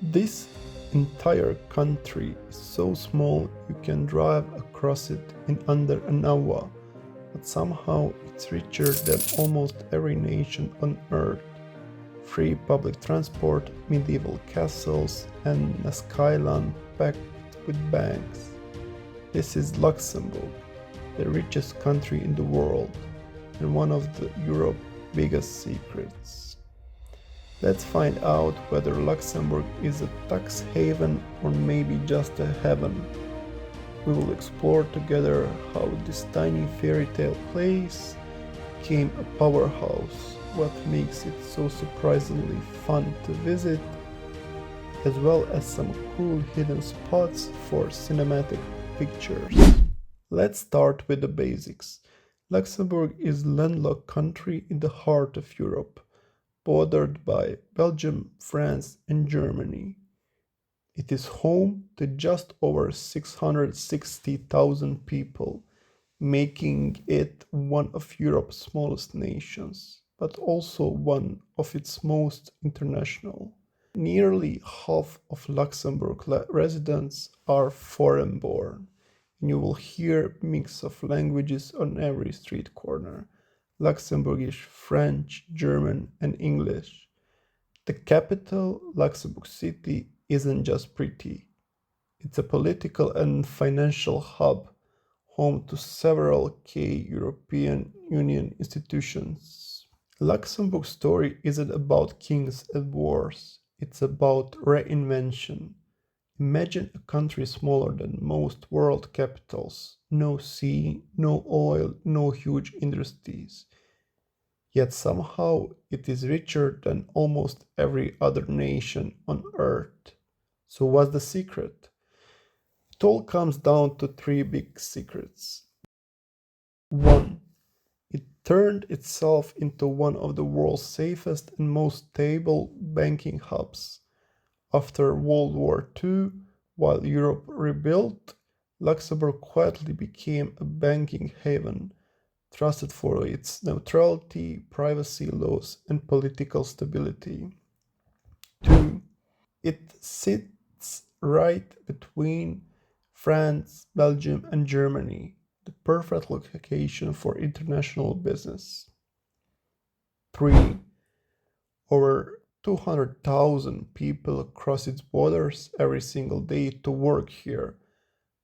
This entire country is so small you can drive across it in under an hour, but somehow it's richer than almost every nation on earth. Free public transport, medieval castles, and a skyline packed with banks. This is Luxembourg, the richest country in the world, and one of Europe's biggest secrets. Let's find out whether Luxembourg is a tax haven or maybe just a heaven. We will explore together how this tiny fairy tale place became a powerhouse, what makes it so surprisingly fun to visit, as well as some cool hidden spots for cinematic pictures. Let's start with the basics. Luxembourg is a landlocked country in the heart of Europe, bordered by Belgium, France, and Germany. It is home to just over 660,000 people, making it one of Europe's smallest nations, but also one of its most international. Nearly half of Luxembourg residents are foreign-born, and you will hear a mix of languages on every street corner: Luxembourgish, French, German, and English. The capital, Luxembourg City, isn't just pretty. It's a political and financial hub, home to several key European Union institutions. Luxembourg's story isn't about kings and wars, it's about reinvention. Imagine a country smaller than most world capitals, no sea, no oil, no huge industries. Yet somehow it is richer than almost every other nation on earth. So what's the secret? It all comes down to three big secrets. 1. It turned itself into one of the world's safest and most stable banking hubs. After World War II, while Europe rebuilt, Luxembourg quietly became a banking haven, trusted for its neutrality, privacy laws, and political stability. 2. It sits right between France, Belgium, and Germany, the perfect location for international business. 3. Over 200,000 people cross its borders every single day to work here,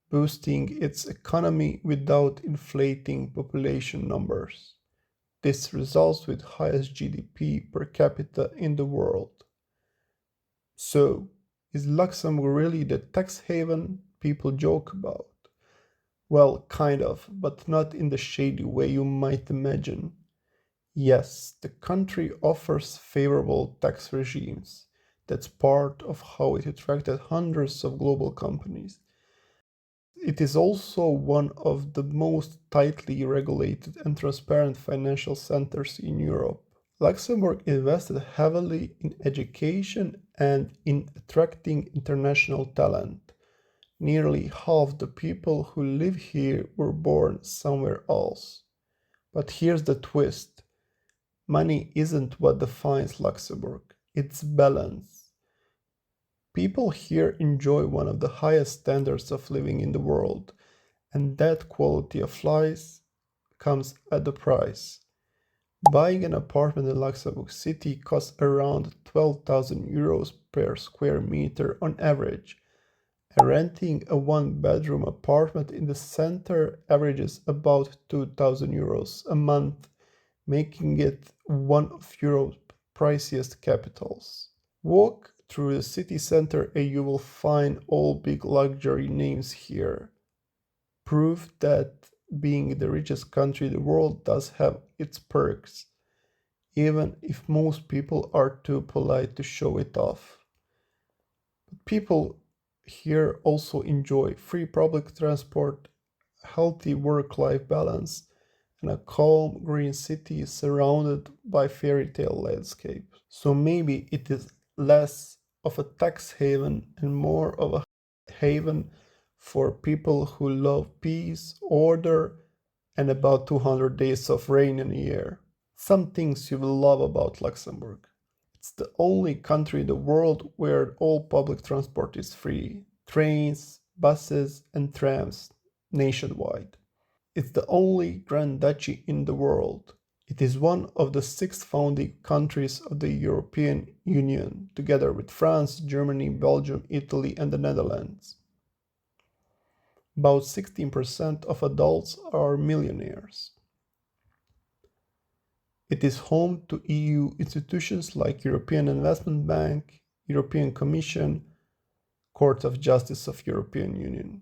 boosting its economy without inflating population numbers. This results with highest GDP per capita in the world. So, is Luxembourg really the tax haven people joke about? Well, kind of, but not in the shady way you might imagine. Yes, the country offers favorable tax regimes. That's part of how it attracted hundreds of global companies. It is also one of the most tightly regulated and transparent financial centers in Europe. Luxembourg invested heavily in education and in attracting international talent. Nearly half the people who live here were born somewhere else. But here's the twist: money isn't what defines Luxembourg, it's balance. People here enjoy one of the highest standards of living in the world, and that quality of life comes at a price. Buying an apartment in Luxembourg City costs around 12,000 euros per square meter on average, and renting a one-bedroom apartment in the center averages about 2,000 euros a month, making it one of Europe's priciest capitals. Walk through the city center and you will find all big luxury names here. Proof that being the richest country in the world does have its perks, even if most people are too polite to show it off. But people here also enjoy free public transport, healthy work-life balance, and a calm green city surrounded by fairy tale landscapes. So maybe it is less of a tax haven and more of a haven for people who love peace, order, and about 200 days of rain in a year. Some things you will love about Luxembourg. It's the only country in the world where all public transport is free: trains, buses, and trams nationwide. It's the only Grand Duchy in the world. It is one of the six founding countries of the European Union, together with France, Germany, Belgium, Italy, and the Netherlands. About 16% of adults are millionaires. It is home to EU institutions like European Investment Bank, European Commission, Court of Justice of European Union.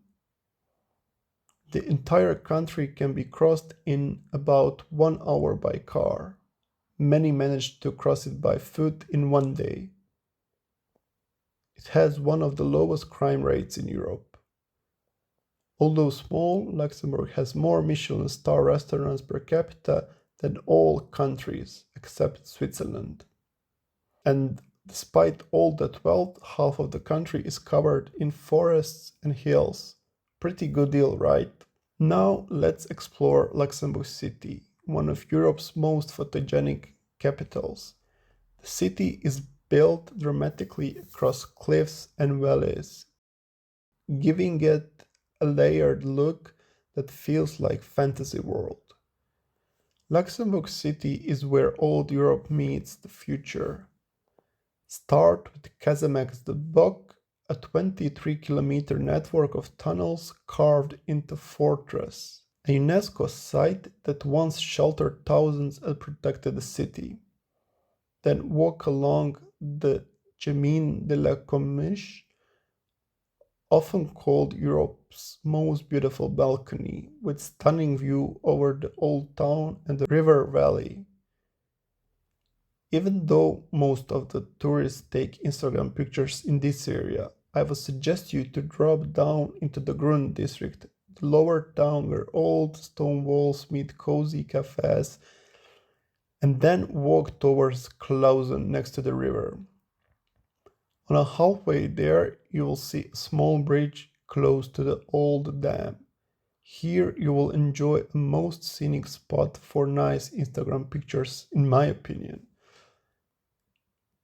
The entire country can be crossed in about 1 hour by car. Many manage to cross it by foot in one day. It has one of the lowest crime rates in Europe. Although small, Luxembourg has more Michelin star restaurants per capita than all countries except Switzerland. And despite all that wealth, half of the country is covered in forests and hills. Pretty good deal, right? Now let's explore Luxembourg City, one of Europe's most photogenic capitals. The city is built dramatically across cliffs and valleys, giving it a layered look that feels like fantasy world. Luxembourg City is where old Europe meets the future. Start with Casemates du Bock, a 23-kilometer network of tunnels carved into fortress, a UNESCO site that once sheltered thousands and protected the city. Then walk along the Chemin de la Commiche, often called Europe's most beautiful balcony, with stunning view over the old town and the river valley. Even though most of the tourists take Instagram pictures in this area, I would suggest you to drop down into the Grand district, the lower town where old stone walls meet cozy cafes, and then walk towards Clausen next to the river. On a halfway there, you will see a small bridge close to the old dam. Here you will enjoy a most scenic spot for nice Instagram pictures, in my opinion.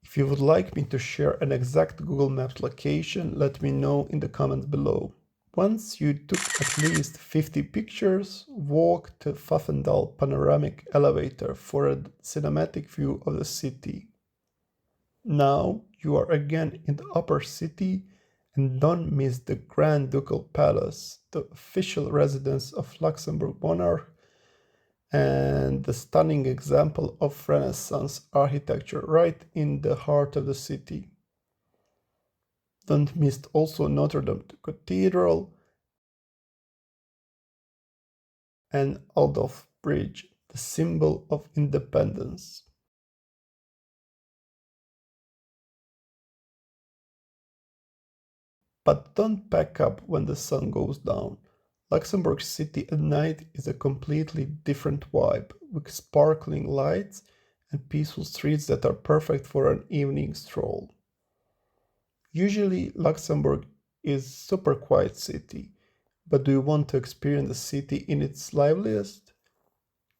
If you would like me to share an exact Google Maps location, let me know in the comments below. Once you took at least 50 pictures, walk to Vianden panoramic elevator for a cinematic view of the city. Now you are again in the upper city, and don't miss the Grand Ducal Palace, the official residence of Luxembourg monarch and the stunning example of Renaissance architecture right in the heart of the city. Don't miss also Notre Dame Cathedral and Adolphe Bridge, the symbol of independence. But don't pack up when the sun goes down. Luxembourg City at night is a completely different vibe, with sparkling lights and peaceful streets that are perfect for an evening stroll. Usually Luxembourg is super quiet city, but do you want to experience the city in its liveliest?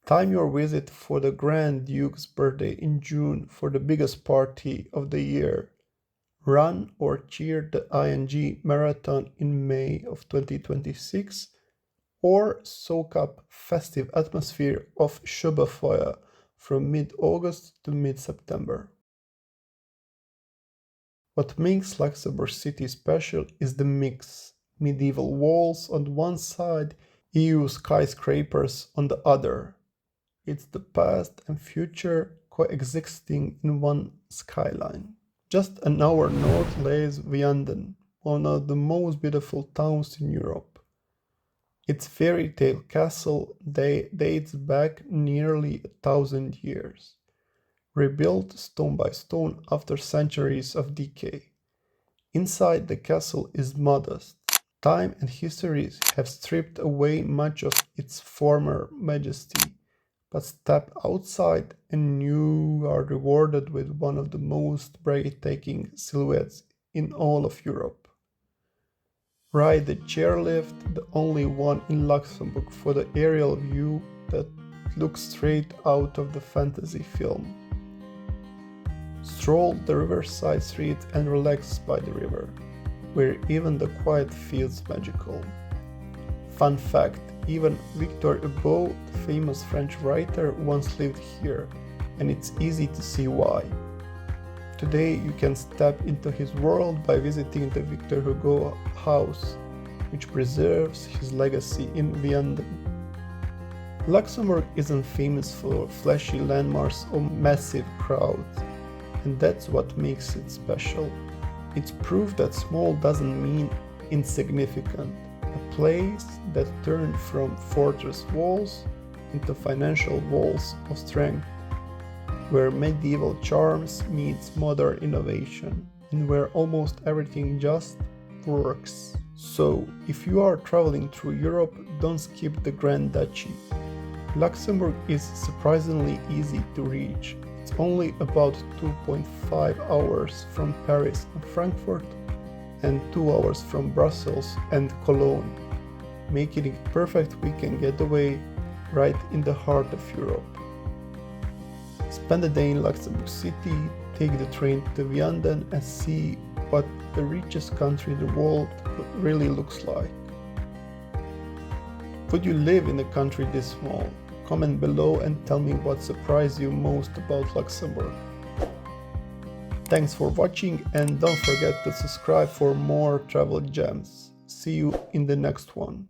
Time your visit for the Grand Duke's birthday in June for the biggest party of the year. Run or cheer the ING Marathon in May of 2026, or soak up festive atmosphere of Schubafeuer from mid-August to mid-September. What makes Luxembourg City special is the mix: medieval walls on one side, EU skyscrapers on the other. It's the past and future coexisting in one skyline. Just an hour north lays Vianden, one of the most beautiful towns in Europe. Its fairytale castle dates back nearly 1,000 years, rebuilt stone by stone after centuries of decay. Inside the castle is modest. Time and history have stripped away much of its former majesty, but step outside and you are rewarded with one of the most breathtaking silhouettes in all of Europe. Ride the chairlift, the only one in Luxembourg, for the aerial view that looks straight out of the fantasy film. Stroll the riverside street and relax by the river, where even the quiet feels magical. Fun fact, even Victor Hugo, the famous French writer, once lived here, and it's easy to see why. Today you can step into his world by visiting the Victor Hugo house, which preserves his legacy in Vianden. Luxembourg isn't famous for flashy landmarks or massive crowds, and that's what makes it special. It's proof that small doesn't mean insignificant, a place that turned from fortress walls into financial walls of strength, where medieval charms meets modern innovation, and where almost everything just works. So, if you are traveling through Europe, don't skip the Grand Duchy. Luxembourg is surprisingly easy to reach. It's only about 2.5 hours from Paris and Frankfurt, and 2 hours from Brussels and Cologne, making it perfect weekend getaway right in the heart of Europe. Spend a day in Luxembourg City, take the train to Vianden and see what the richest country in the world really looks like. Would you live in a country this small? Comment below and tell me what surprised you most about Luxembourg. Thanks for watching and don't forget to subscribe for more travel gems. See you in the next one.